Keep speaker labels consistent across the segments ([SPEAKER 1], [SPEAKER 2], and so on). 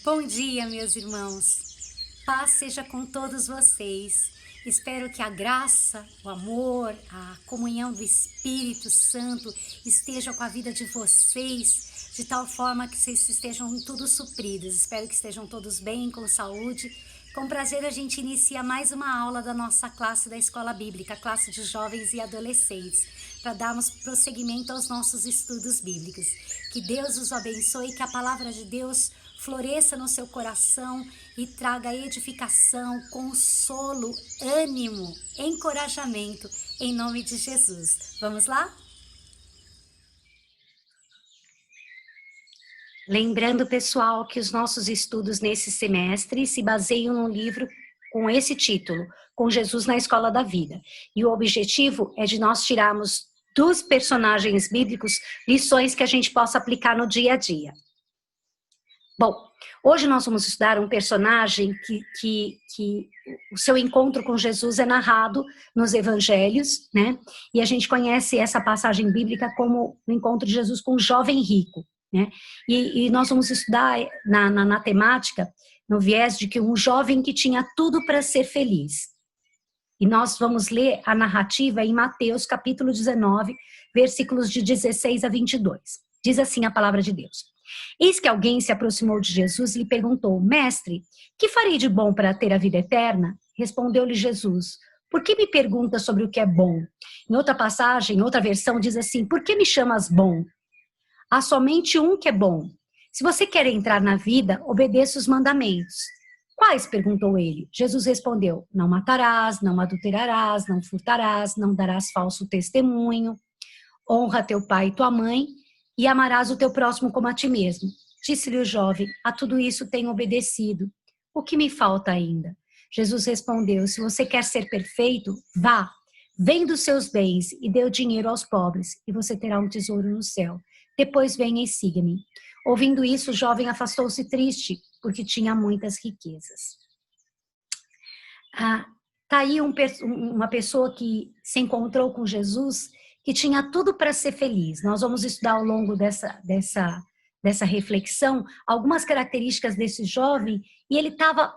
[SPEAKER 1] Bom dia, meus irmãos. Paz seja com todos vocês. Espero que a graça, o amor, a comunhão do Espírito Santo esteja com a vida de vocês, de tal forma que vocês estejam todos supridos. Espero que estejam todos bem, com saúde. Com prazer, a gente inicia mais uma aula da nossa classe da Escola Bíblica, classe de jovens e adolescentes, para darmos prosseguimento aos nossos estudos bíblicos. Que Deus os abençoe, que a palavra de Deus floresça no seu coração e traga edificação, consolo, ânimo, encorajamento, em nome de Jesus. Vamos lá? Lembrando, pessoal, que os nossos estudos nesse semestre se baseiam num livro com esse título, Com Jesus na Escola da Vida. E o objetivo é de nós tirarmos dos personagens bíblicos lições que a gente possa aplicar no dia a dia. Bom, hoje nós vamos estudar um personagem que o seu encontro com Jesus é narrado nos evangelhos, né? E a gente conhece essa passagem bíblica como o encontro de Jesus com um jovem rico, né? E nós vamos estudar na temática, no viés de que um jovem que tinha tudo para ser feliz. E nós vamos ler a narrativa em Mateus capítulo 19, versículos de 16 a 22. Diz assim a palavra de Deus. Eis que alguém se aproximou de Jesus e lhe perguntou: Mestre, que farei de bom para ter a vida eterna? Respondeu-lhe Jesus: Por que me perguntas sobre o que é bom? Em outra passagem, em outra versão, diz assim: Por que me chamas bom? Há somente um que é bom. Se você quer entrar na vida, obedeça os mandamentos. Quais? Perguntou ele. Jesus respondeu: Não matarás, não adulterarás, não furtarás, não darás falso testemunho, honra teu pai e tua mãe, e amarás o teu próximo como a ti mesmo. Disse-lhe o jovem: A tudo isso tenho obedecido. O que me falta ainda? Jesus respondeu: Se você quer ser perfeito, vá, vende os seus bens e dê o dinheiro aos pobres, e você terá um tesouro no céu. Depois venha e siga-me. Ouvindo isso, o jovem afastou-se triste, porque tinha muitas riquezas. Tá aí uma pessoa que se encontrou com Jesus, que tinha tudo para ser feliz. Nós vamos estudar ao longo dessa reflexão algumas características desse jovem, e ele estava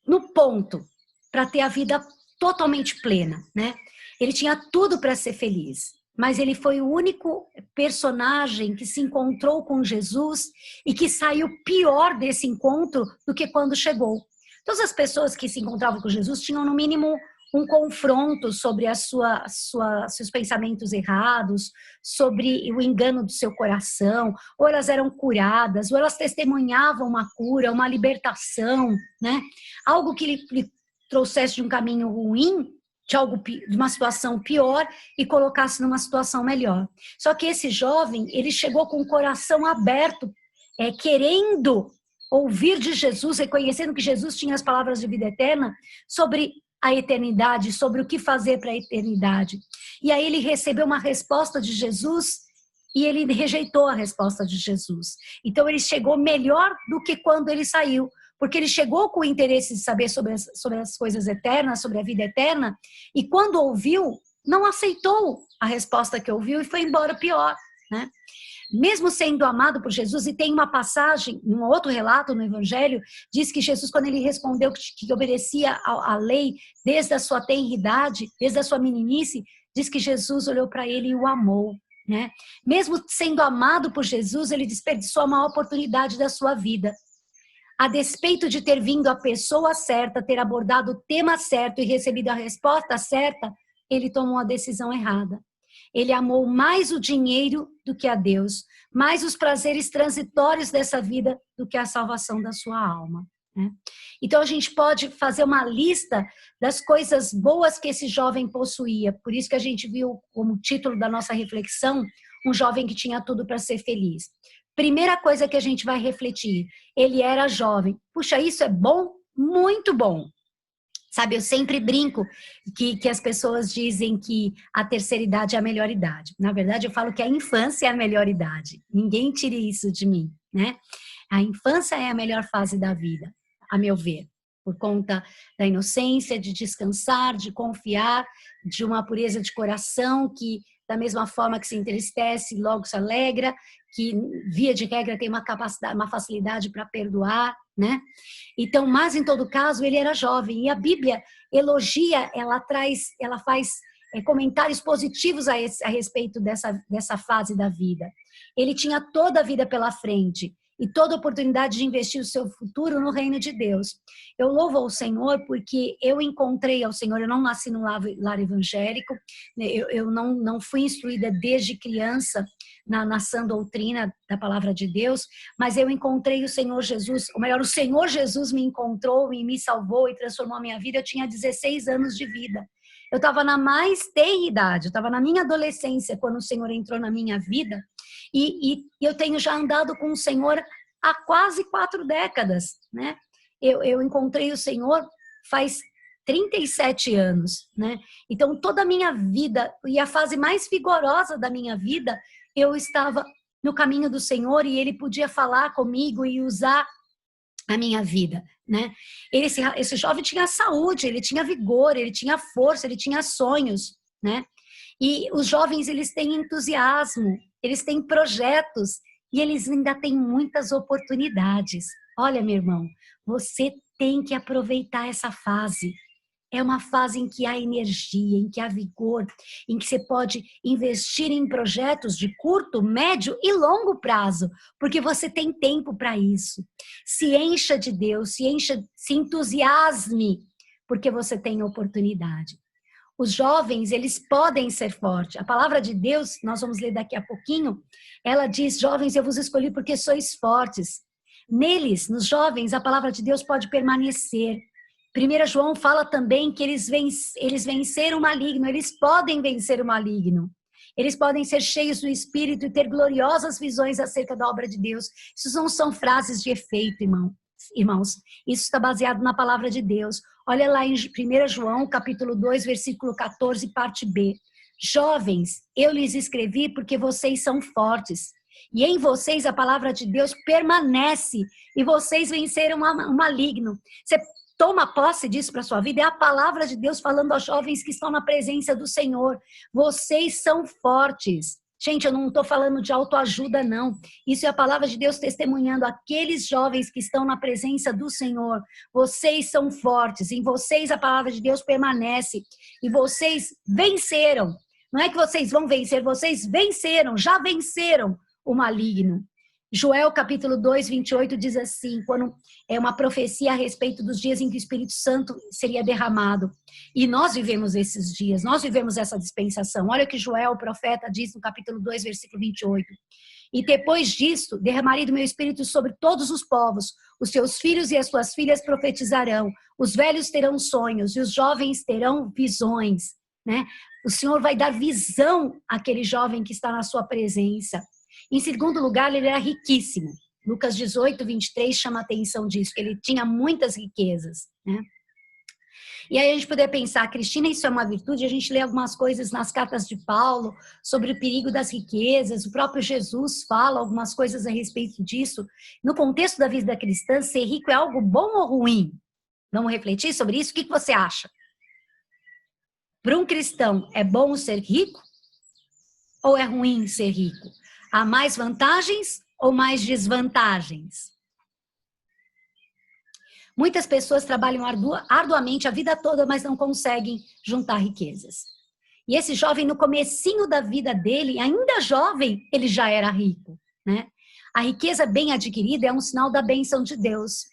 [SPEAKER 1] no ponto para ter a vida totalmente plena, né? Ele tinha tudo para ser feliz, mas ele foi o único personagem que se encontrou com Jesus e que saiu pior desse encontro do que quando chegou. Todas as pessoas que se encontravam com Jesus tinham, no mínimo, um confronto sobre seus pensamentos errados, sobre o engano do seu coração, ou elas eram curadas, ou elas testemunhavam uma cura, uma libertação, né? Algo que lhe trouxesse de um caminho ruim, de uma situação pior, e colocasse numa situação melhor. Só que esse jovem, ele chegou com o coração aberto, querendo ouvir de Jesus, reconhecendo que Jesus tinha as palavras de vida eterna sobre a eternidade, sobre o que fazer para a eternidade. E aí ele recebeu uma resposta de Jesus e ele rejeitou a resposta de Jesus. Então ele chegou melhor do que quando ele saiu, porque ele chegou com o interesse de saber sobre as coisas eternas, sobre a vida eterna, e quando ouviu, não aceitou a resposta que ouviu e foi embora pior, né? Mesmo sendo amado por Jesus, e tem uma passagem, um outro relato no Evangelho, diz que Jesus, quando ele respondeu que obedecia à lei desde a sua tenridade, desde a sua meninice, diz que Jesus olhou para ele e o amou, né? Mesmo sendo amado por Jesus, ele desperdiçou a maior oportunidade da sua vida. A despeito de ter vindo a pessoa certa, ter abordado o tema certo e recebido a resposta certa, ele tomou a decisão errada. Ele amou mais o dinheiro do que a Deus, mais os prazeres transitórios dessa vida do que a salvação da sua alma, né? Então a gente pode fazer uma lista das coisas boas que esse jovem possuía. Por isso que a gente viu como título da nossa reflexão, um jovem que tinha tudo para ser feliz. Primeira coisa que a gente vai refletir, ele era jovem. Puxa, isso é bom? Muito bom. Sabe, eu sempre brinco que as pessoas dizem que a terceira idade é a melhor idade. Na verdade, eu falo que a infância é a melhor idade. Ninguém tire isso de mim, né? A infância é a melhor fase da vida, a meu ver. por conta da inocência, de descansar, de confiar, de uma pureza de coração que, da mesma forma que se entristece, logo se alegra, que via de regra tem uma capacidade, uma facilidade para perdoar, né? Então, mas em todo caso, ele era jovem e a Bíblia elogia, ela faz comentários positivos a respeito dessa fase da vida. Ele tinha toda a vida pela frente e toda a oportunidade de investir o seu futuro no reino de Deus. Eu louvo ao Senhor porque eu encontrei ao Senhor, eu não nasci num lar evangélico, eu não fui instruída desde criança na sã doutrina da palavra de Deus, mas eu encontrei o Senhor Jesus, ou melhor, o Senhor Jesus me encontrou e me salvou e transformou a minha vida. Eu tinha 16 anos de vida. Eu estava na mais tenra idade, eu estava na minha adolescência quando o Senhor entrou na minha vida e eu tenho já andado com o Senhor há quase 4 décadas, né? Eu encontrei o Senhor faz 37 anos, né? Então, toda a minha vida e a fase mais vigorosa da minha vida, eu estava no caminho do Senhor e Ele podia falar comigo e usar a minha vida, né? Esse jovem tinha saúde, ele tinha vigor, ele tinha força, ele tinha sonhos, né? E os jovens, eles têm entusiasmo, eles têm projetos e eles ainda têm muitas oportunidades. Olha, meu irmão, você tem que aproveitar essa fase. É uma fase em que há energia, em que há vigor, em que você pode investir em projetos de curto, médio e longo prazo, porque você tem tempo para isso. Se encha de Deus, se entusiasme, porque você tem oportunidade. Os jovens, eles podem ser fortes. A palavra de Deus, nós vamos ler daqui a pouquinho, ela diz: jovens, eu vos escolhi porque sois fortes. Neles, nos jovens, a palavra de Deus pode permanecer. 1 João fala também que eles venceram o maligno, eles podem vencer o maligno. Eles podem ser cheios do Espírito e ter gloriosas visões acerca da obra de Deus. Isso não são frases de efeito, irmãos. Isso está baseado na palavra de Deus. Olha lá em 1 João, capítulo 2, versículo 14, parte B. Jovens, eu lhes escrevi porque vocês são fortes. E em vocês a palavra de Deus permanece. E vocês venceram o maligno. Você toma posse disso para a sua vida. É a palavra de Deus falando aos jovens que estão na presença do Senhor. Vocês são fortes. Gente, eu não estou falando de autoajuda, não. Isso é a palavra de Deus testemunhando aqueles jovens que estão na presença do Senhor. Vocês são fortes. Em vocês a palavra de Deus permanece. E vocês venceram. Não é que vocês vão vencer, vocês venceram, já venceram o maligno. Joel capítulo 2, 28 diz assim, quando é uma profecia a respeito dos dias em que o Espírito Santo seria derramado. E nós vivemos esses dias, nós vivemos essa dispensação. Olha o que Joel, o profeta, diz no capítulo 2, versículo 28. E depois disto, derramarei do meu Espírito sobre todos os povos. Os seus filhos e as suas filhas profetizarão. Os velhos terão sonhos e os jovens terão visões, né? O Senhor vai dar visão àquele jovem que está na sua presença. Em segundo lugar, ele era riquíssimo. Lucas 18, 23 chama a atenção disso, que ele tinha muitas riquezas, né? E aí a gente poderia pensar, Cristina, isso é uma virtude? A gente lê algumas coisas nas cartas de Paulo sobre o perigo das riquezas, o próprio Jesus fala algumas coisas a respeito disso. No contexto da vida cristã, ser rico é algo bom ou ruim? Vamos refletir sobre isso? O que você acha? Para um cristão, é bom ser rico ou é ruim ser rico? Há mais vantagens ou mais desvantagens? Muitas pessoas trabalham arduamente a vida toda, mas não conseguem juntar riquezas. E esse jovem, no comecinho da vida dele, ainda jovem, ele já era rico, né? A riqueza bem adquirida é um sinal da bênção de Deus.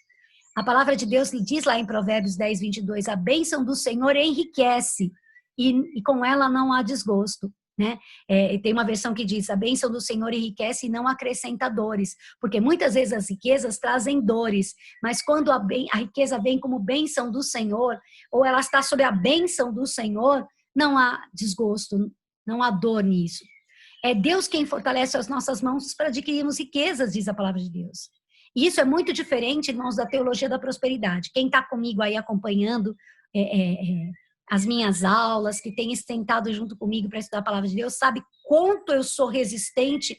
[SPEAKER 1] A palavra de Deus diz lá em Provérbios 10, 22, a bênção do Senhor enriquece e com ela não há desgosto. Né? Tem uma versão que diz, a bênção do Senhor enriquece e não acrescenta dores, porque muitas vezes as riquezas trazem dores, mas quando a riqueza vem como bênção do Senhor, ou ela está sob a bênção do Senhor, não há desgosto, não há dor nisso. É Deus quem fortalece as nossas mãos para adquirirmos riquezas, diz a palavra de Deus. E isso é muito diferente, irmãos, da teologia da prosperidade. Quem está comigo aí acompanhando as minhas aulas, que tem sentado junto comigo para estudar a palavra de Deus, sabe quanto eu sou resistente,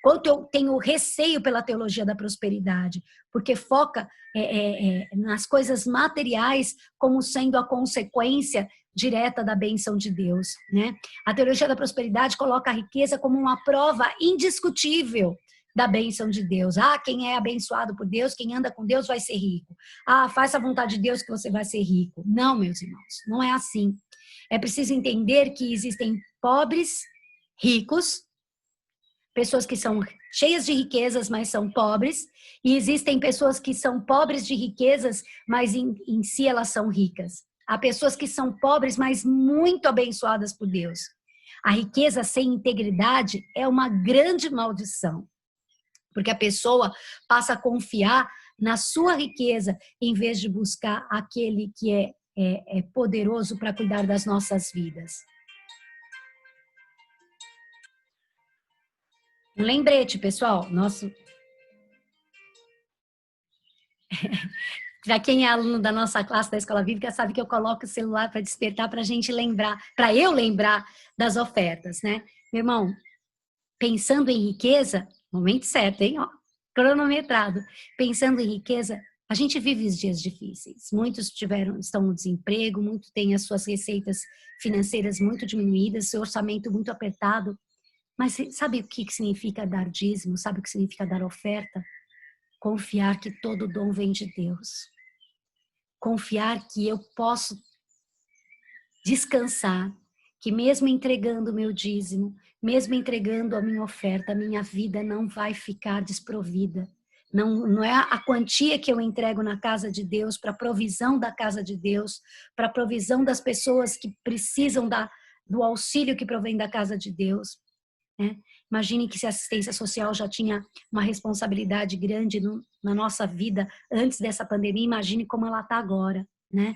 [SPEAKER 1] quanto eu tenho receio pela teologia da prosperidade, porque foca nas coisas materiais como sendo a consequência direta da bênção de Deus, né? A teologia da prosperidade coloca a riqueza como uma prova indiscutível da bênção de Deus. Quem é abençoado por Deus, quem anda com Deus vai ser rico. Faz a vontade de Deus que você vai ser rico. Não, meus irmãos, não é assim. É preciso entender que existem pobres, ricos, pessoas que são cheias de riquezas, mas são pobres, e existem pessoas que são pobres de riquezas, mas em si elas são ricas. Há pessoas que são pobres, mas muito abençoadas por Deus. A riqueza sem integridade é uma grande maldição, porque a pessoa passa a confiar na sua riqueza em vez de buscar aquele que é poderoso para cuidar das nossas vidas. Um lembrete, pessoal, para quem é aluno da nossa classe da Escola Bíblica sabe que eu coloco o celular para despertar, para a gente lembrar, para eu lembrar das ofertas, né? Meu irmão, pensando em riqueza, momento certo, hein? Ó, cronometrado. Pensando em riqueza, a gente vive os dias difíceis. Muitos estão no desemprego, muitos têm as suas receitas financeiras muito diminuídas, seu orçamento muito apertado. Mas sabe o que significa dar dízimo? Sabe o que significa dar oferta? Confiar que todo dom vem de Deus. Confiar que eu posso descansar, que mesmo entregando o meu dízimo, mesmo entregando a minha oferta, a minha vida não vai ficar desprovida. Não é a quantia que eu entrego na casa de Deus, para a provisão da casa de Deus, para a provisão das pessoas que precisam do auxílio que provém da casa de Deus. Né? Imagine que se a assistência social já tinha uma responsabilidade grande na nossa vida antes dessa pandemia, imagine como ela está agora, né?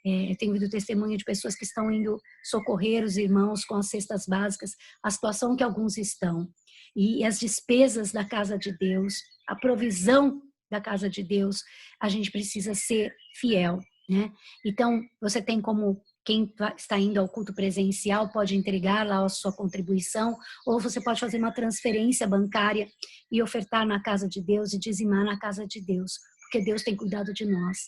[SPEAKER 1] Eu tenho ouvido testemunho de pessoas que estão indo socorrer os irmãos com as cestas básicas, a situação que alguns estão. E as despesas da casa de Deus, a provisão da casa de Deus, a gente precisa ser fiel, né? Então, você tem como quem está indo ao culto presencial pode entregar lá a sua contribuição, ou você pode fazer uma transferência bancária e ofertar na casa de Deus e dizimar na casa de Deus, porque Deus tem cuidado de nós.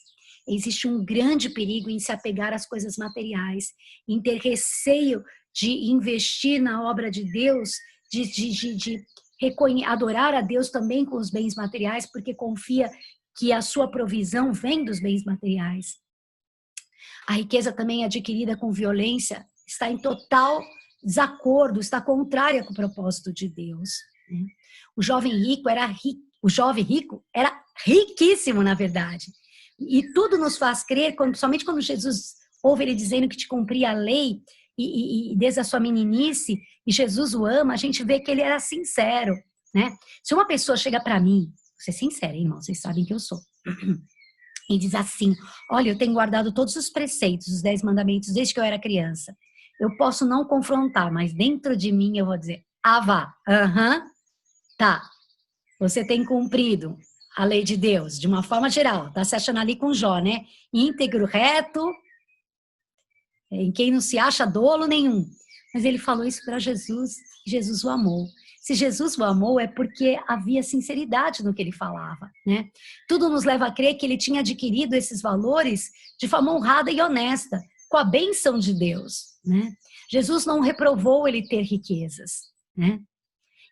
[SPEAKER 1] Existe um grande perigo em se apegar às coisas materiais, em ter receio de investir na obra de Deus, de adorar a Deus também com os bens materiais, porque confia que a sua provisão vem dos bens materiais. A riqueza também adquirida com violência está em total desacordo, está contrária com o propósito de Deus. O jovem rico era riquíssimo, na verdade. E tudo nos faz crer, somente quando Jesus ouve ele dizendo que te cumpria a lei, e desde a sua meninice, e Jesus o ama, a gente vê que ele era sincero, né? Se uma pessoa chega para mim, vou ser sincera, irmão, vocês sabem que eu sou, e diz assim, olha, eu tenho guardado todos os preceitos, os 10 mandamentos, desde que eu era criança. Eu posso não confrontar, mas dentro de mim eu vou dizer, vá, tá, você tem cumprido a lei de Deus, de uma forma geral, tá se achando ali com Jó, né? Íntegro, reto, em quem não se acha dolo nenhum. Mas ele falou isso para Jesus, Jesus o amou. Se Jesus o amou, é porque havia sinceridade no que ele falava, né? Tudo nos leva a crer que ele tinha adquirido esses valores de forma honrada e honesta, com a bênção de Deus, né? Jesus não reprovou ele ter riquezas, né?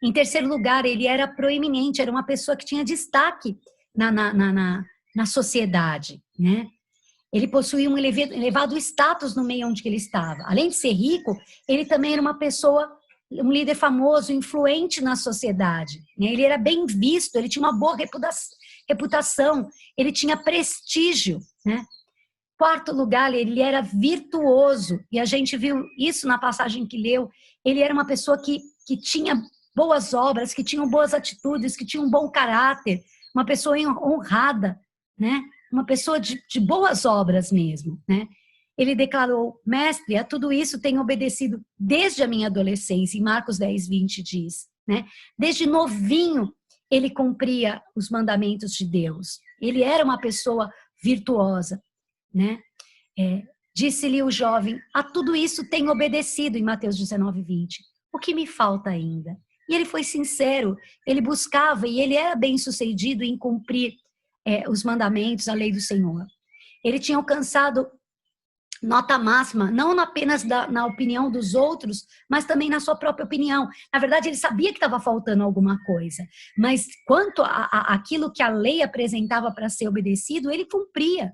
[SPEAKER 1] Em terceiro lugar, ele era proeminente, era uma pessoa que tinha destaque na sociedade, né? Ele possuía um elevado status no meio onde ele estava. Além de ser rico, ele também era uma pessoa, um líder famoso, influente na sociedade. Ele era bem visto, ele tinha uma boa reputação, ele tinha prestígio, né? Quarto lugar, ele era virtuoso, e a gente viu isso na passagem que leu. Ele era uma pessoa que tinha boas obras, que tinha boas atitudes, que tinha um bom caráter, uma pessoa honrada, né? Uma pessoa de boas obras mesmo, né? Ele declarou, mestre, a tudo isso tenho obedecido desde a minha adolescência, em Marcos 10, 20 diz, né? Desde novinho, ele cumpria os mandamentos de Deus. Ele era uma pessoa virtuosa, né? Disse-lhe o jovem, a tudo isso tenho obedecido, em Mateus 19, 20. O que me falta ainda? E ele foi sincero, ele buscava e ele era bem-sucedido em cumprir os mandamentos, a lei do Senhor. Ele tinha alcançado nota máxima, não apenas na opinião dos outros, mas também na sua própria opinião. Na verdade, ele sabia que estava faltando alguma coisa, mas quanto àquilo que a lei apresentava para ser obedecido, ele cumpria.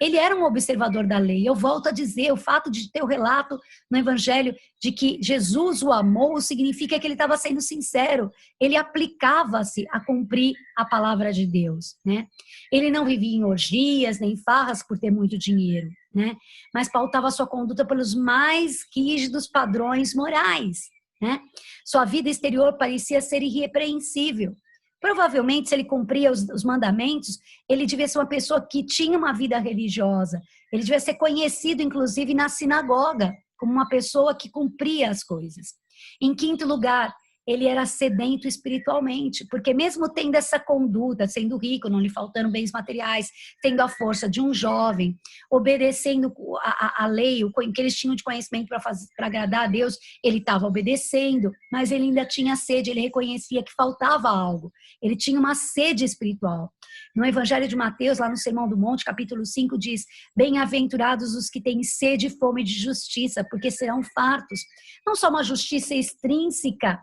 [SPEAKER 1] Ele era um observador da lei. Eu volto a dizer, o fato de ter o relato no Evangelho de que Jesus o amou significa que ele estava sendo sincero. Ele aplicava-se a cumprir a palavra de Deus, né? Ele não vivia em orgias, nem farras por ter muito dinheiro, né? Mas pautava sua conduta pelos mais rígidos padrões morais, né? Sua vida exterior parecia ser irrepreensível. Provavelmente, se ele cumpria os mandamentos, ele devia ser uma pessoa que tinha uma vida religiosa. Ele devia ser conhecido, inclusive, na sinagoga, como uma pessoa que cumpria as coisas. Em quinto lugar, ele era sedento espiritualmente, porque mesmo tendo essa conduta, sendo rico, não lhe faltando bens materiais, tendo a força de um jovem, obedecendo a lei, o que eles tinham de conhecimento para agradar a Deus, ele estava obedecendo, mas ele ainda tinha sede, ele reconhecia que faltava algo, ele tinha uma sede espiritual. No Evangelho de Mateus, lá no Sermão do Monte, capítulo 5, diz: bem-aventurados os que têm sede e fome de justiça, porque serão fartos. Não só uma justiça extrínseca,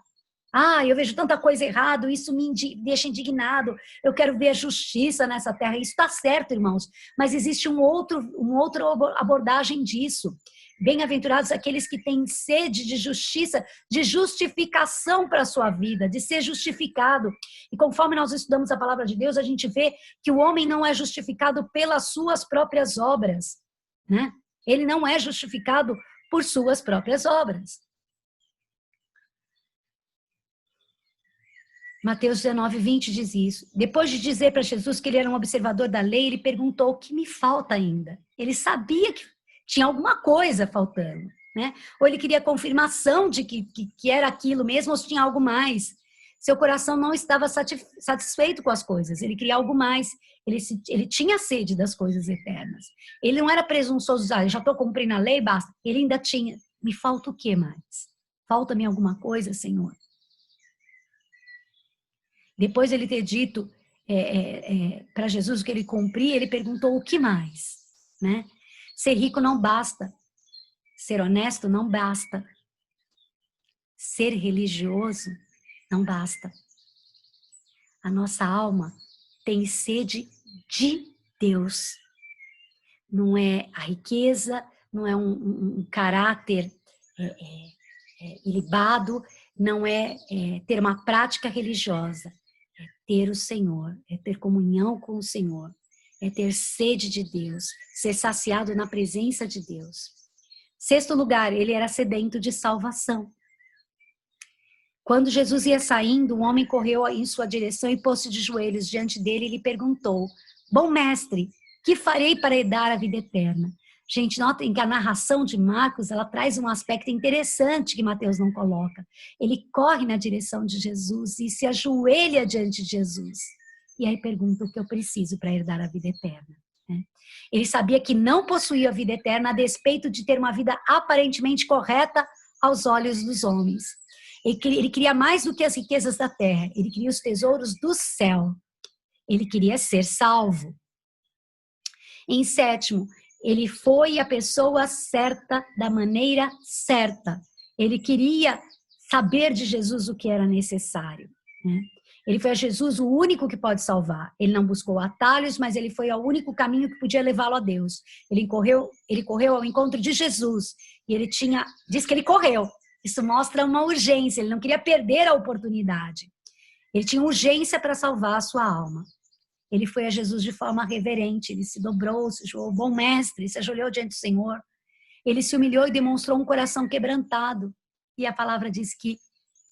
[SPEAKER 1] eu vejo tanta coisa errada, isso me deixa indignado, eu quero ver a justiça nessa terra. Isso está certo, irmãos, mas existe uma outra abordagem disso. Bem-aventurados aqueles que têm sede de justiça, de justificação para a sua vida, de ser justificado. E conforme nós estudamos a palavra de Deus, a gente vê que o homem não é justificado pelas suas próprias obras, né? Ele não é justificado por suas próprias obras. Mateus 19, 20 diz isso. Depois de dizer para Jesus que ele era um observador da lei, ele perguntou: o que me falta ainda? Ele sabia que tinha alguma coisa faltando, né? Ou ele queria confirmação de que era aquilo mesmo, ou se tinha algo mais. Seu coração não estava satisfeito com as coisas, ele queria algo mais. Ele tinha sede das coisas eternas. Ele não era presunçoso, eu já estou cumprindo a lei, basta. Ele ainda tinha, me falta o que mais? Falta-me alguma coisa, Senhor? Depois de ele ter dito para Jesus o que ele cumpria, ele perguntou: o que mais? Né? Ser rico não basta. Ser honesto não basta. Ser religioso não basta. A nossa alma tem sede de Deus. Não é a riqueza, não é um caráter ilibado, não é ter uma prática religiosa. É ter o Senhor, é ter comunhão com o Senhor, é ter sede de Deus, ser saciado na presença de Deus. Sexto lugar, ele era sedento de salvação. Quando Jesus ia saindo, um homem correu em sua direção e pôs-se de joelhos diante dele e lhe perguntou: bom mestre, que farei para herdar a vida eterna? Gente, notem que a narração de Marcos, ela traz um aspecto interessante que Mateus não coloca. Ele corre na direção de Jesus e se ajoelha diante de Jesus. E aí pergunta: o que eu preciso para herdar a vida eterna? Ele sabia que não possuía a vida eterna a despeito de ter uma vida aparentemente correta aos olhos dos homens. Ele queria mais do que as riquezas da terra. Ele queria os tesouros do céu. Ele queria ser salvo. Em sétimo, ele foi a pessoa certa da maneira certa. Ele queria saber de Jesus o que era necessário, né? Ele foi a Jesus o único que pode salvar. Ele não buscou atalhos, mas ele foi ao único caminho que podia levá-lo a Deus. Ele correu ao encontro de Jesus. E diz que ele correu. Isso mostra uma urgência. Ele não queria perder a oportunidade. Ele tinha urgência para salvar a sua alma. Ele foi a Jesus de forma reverente. Ele se dobrou, se ajoelhou, bom mestre, se ajoelhou diante do Senhor. Ele se humilhou e demonstrou um coração quebrantado. E a palavra diz que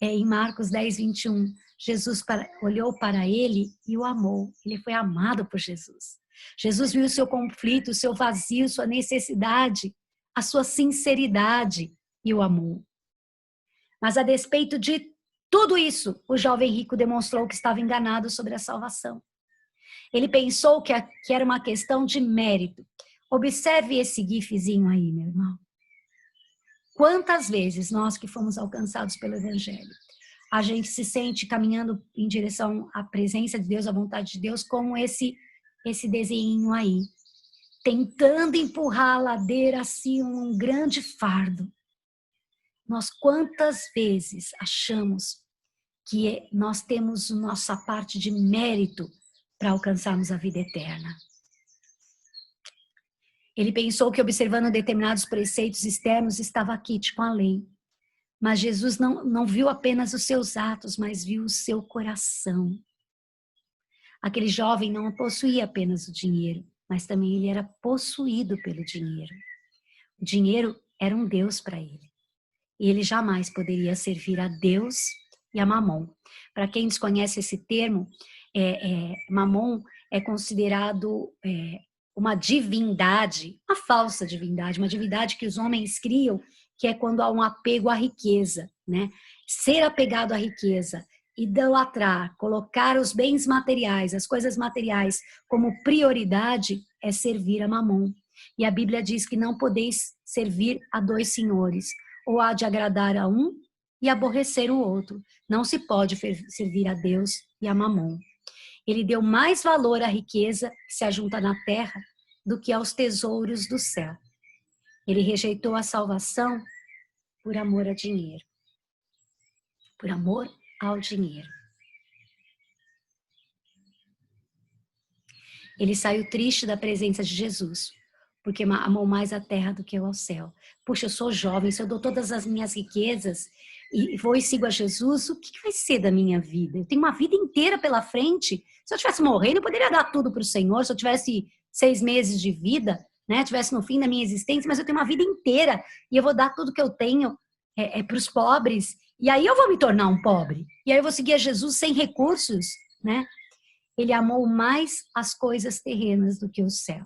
[SPEAKER 1] em Marcos 10, 21, Jesus olhou para ele e o amou. Ele foi amado por Jesus. Jesus viu o seu conflito, o seu vazio, sua necessidade, a sua sinceridade e o amou. Mas a despeito de tudo isso, o jovem rico demonstrou que estava enganado sobre a salvação. Ele pensou que era uma questão de mérito. Observe esse gifzinho aí, meu irmão. Quantas vezes nós que fomos alcançados pelo Evangelho, a gente se sente caminhando em direção à presença de Deus, à vontade de Deus, como esse esse desenho aí, tentando empurrar a ladeira assim, um grande fardo. Nós quantas vezes achamos que nós temos nossa parte de mérito para alcançarmos a vida eterna? Ele pensou que observando determinados preceitos externos estava quite com a lei. Mas Jesus não viu apenas os seus atos, mas viu o seu coração. Aquele jovem não possuía apenas o dinheiro, mas também ele era possuído pelo dinheiro. O dinheiro era um Deus para ele. E ele jamais poderia servir a Deus e a Mamon. Para quem desconhece esse termo, Mamon é considerado uma divindade, uma falsa divindade, uma divindade que os homens criam, que é quando há um apego à riqueza, né? Ser apegado à riqueza, idolatrar, colocar os bens materiais, as coisas materiais como prioridade é servir a Mamon. E a Bíblia diz que não podeis servir a dois senhores, ou há de agradar a um e aborrecer o outro. Não se pode servir a Deus e a Mamon. Ele deu mais valor à riqueza que se ajunta na terra do que aos tesouros do céu. Ele rejeitou a salvação por amor a dinheiro. Por amor ao dinheiro. Ele saiu triste da presença de Jesus, porque amou mais a terra do que ao céu. Puxa, eu sou jovem, se eu dou todas as minhas riquezas e vou e sigo a Jesus, o que vai ser da minha vida? Eu tenho uma vida inteira pela frente. Se eu tivesse morrendo, eu poderia dar tudo para o Senhor. Se eu tivesse 6 meses de vida, né, tivesse no fim da minha existência, mas eu tenho uma vida inteira e eu vou dar tudo que eu tenho para os pobres. E aí eu vou me tornar um pobre. E aí eu vou seguir a Jesus sem recursos, né? Ele amou mais as coisas terrenas do que o céu.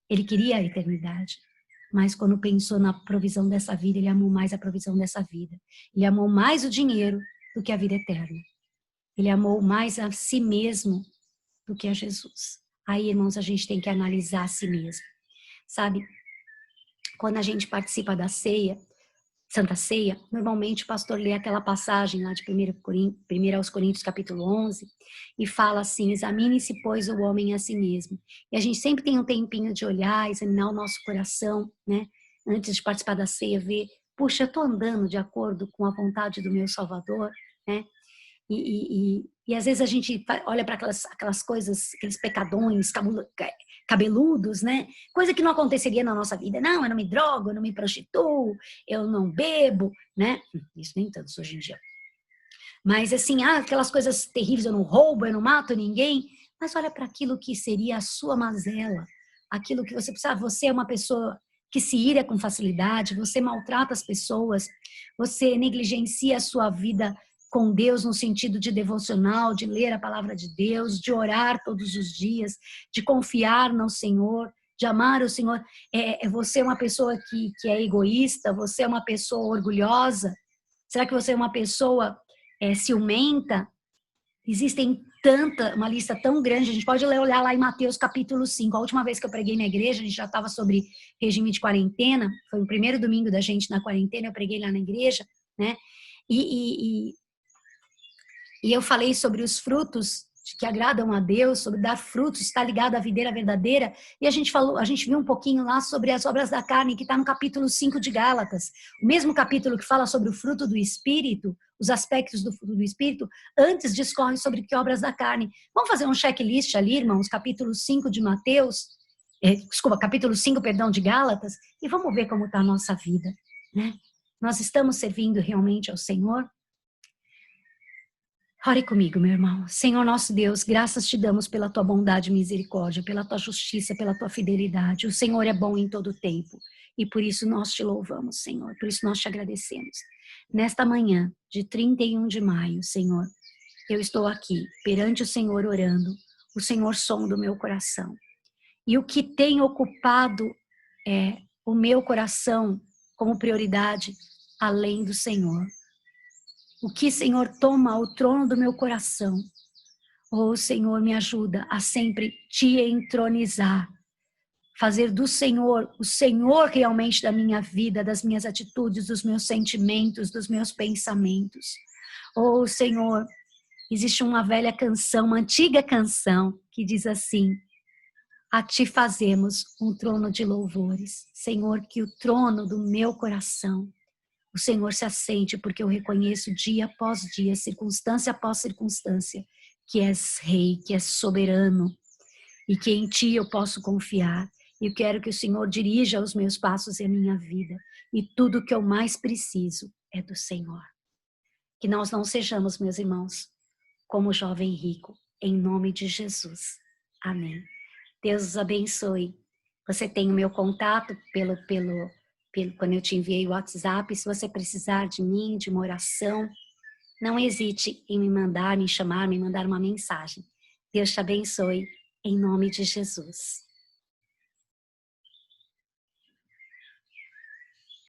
[SPEAKER 1] Ele queria a eternidade. Mas quando pensou na provisão dessa vida, ele amou mais a provisão dessa vida. Ele amou mais o dinheiro do que a vida eterna. Ele amou mais a si mesmo do que a Jesus. Aí, irmãos, a gente tem que analisar a si mesmo. Sabe? Quando a gente participa da ceia, Santa Ceia, normalmente o pastor lê aquela passagem lá de 1 aos Coríntios, capítulo 11, e fala assim, examine-se, pois, o homem a si mesmo. E a gente sempre tem um tempinho de olhar, examinar o nosso coração, né? Antes de participar da ceia, ver, puxa, eu estou andando de acordo com a vontade do meu Salvador, né? E às vezes a gente olha para aquelas coisas, aqueles pecadões cabeludos, né? Coisa que não aconteceria na nossa vida. Não, eu não me drogo, eu não me prostituo, eu não bebo, né? Isso nem tanto hoje em dia. Mas assim, aquelas coisas terríveis, eu não roubo, eu não mato ninguém. Mas olha para aquilo que seria a sua mazela. Aquilo que você precisa. Você é uma pessoa que se ira com facilidade, você maltrata as pessoas, você negligencia a sua vida com Deus no sentido de devocional, de ler a palavra de Deus, de orar todos os dias, de confiar no Senhor, de amar o Senhor. Você é uma pessoa que é egoísta? Você é uma pessoa orgulhosa? Será que você é uma pessoa ciumenta? Existem uma lista tão grande, a gente pode olhar lá em Mateus capítulo 5, a última vez que eu preguei na igreja, a gente já estava sobre regime de quarentena, foi o primeiro domingo da gente na quarentena, eu preguei lá na igreja, né? E eu falei sobre os frutos que agradam a Deus, sobre dar frutos, está ligado à videira verdadeira. E a gente viu um pouquinho lá sobre as obras da carne, que está no capítulo 5 de Gálatas. O mesmo capítulo que fala sobre o fruto do Espírito, os aspectos do fruto do Espírito, antes discorre sobre que obras da carne. Vamos fazer um checklist ali, irmãos, capítulo 5 de Mateus, capítulo 5, perdão, de Gálatas, e vamos ver como está a nossa vida, né? Nós estamos servindo realmente ao Senhor? Ore comigo, meu irmão. Senhor nosso Deus, graças te damos pela tua bondade e misericórdia, pela tua justiça, pela tua fidelidade. O Senhor é bom em todo o tempo e por isso nós te louvamos, Senhor. Por isso nós te agradecemos. Nesta manhã de 31 de maio, Senhor, eu estou aqui perante o Senhor orando. O Senhor sonda o meu coração. E o que tem ocupado o meu coração como prioridade, além do Senhor. O que, Senhor, toma o trono do meu coração? Oh, Senhor, me ajuda a sempre te entronizar. Fazer do Senhor, o Senhor realmente da minha vida, das minhas atitudes, dos meus sentimentos, dos meus pensamentos. Oh, Senhor, existe uma velha canção, uma antiga canção, que diz assim: a Ti fazemos um trono de louvores. Senhor, que o trono do meu coração, o Senhor se assente, porque eu reconheço dia após dia, circunstância após circunstância, que és rei, que és soberano, e que em Ti eu posso confiar. E eu quero que o Senhor dirija os meus passos e a minha vida. E tudo que eu mais preciso é do Senhor. Que nós não sejamos, meus irmãos, como o jovem rico, em nome de Jesus. Amém. Deus os abençoe. Você tem o meu contato quando eu te enviei o WhatsApp. Se você precisar de mim, de uma oração, não hesite em me mandar, me chamar, me mandar uma mensagem. Deus te abençoe, em nome de Jesus.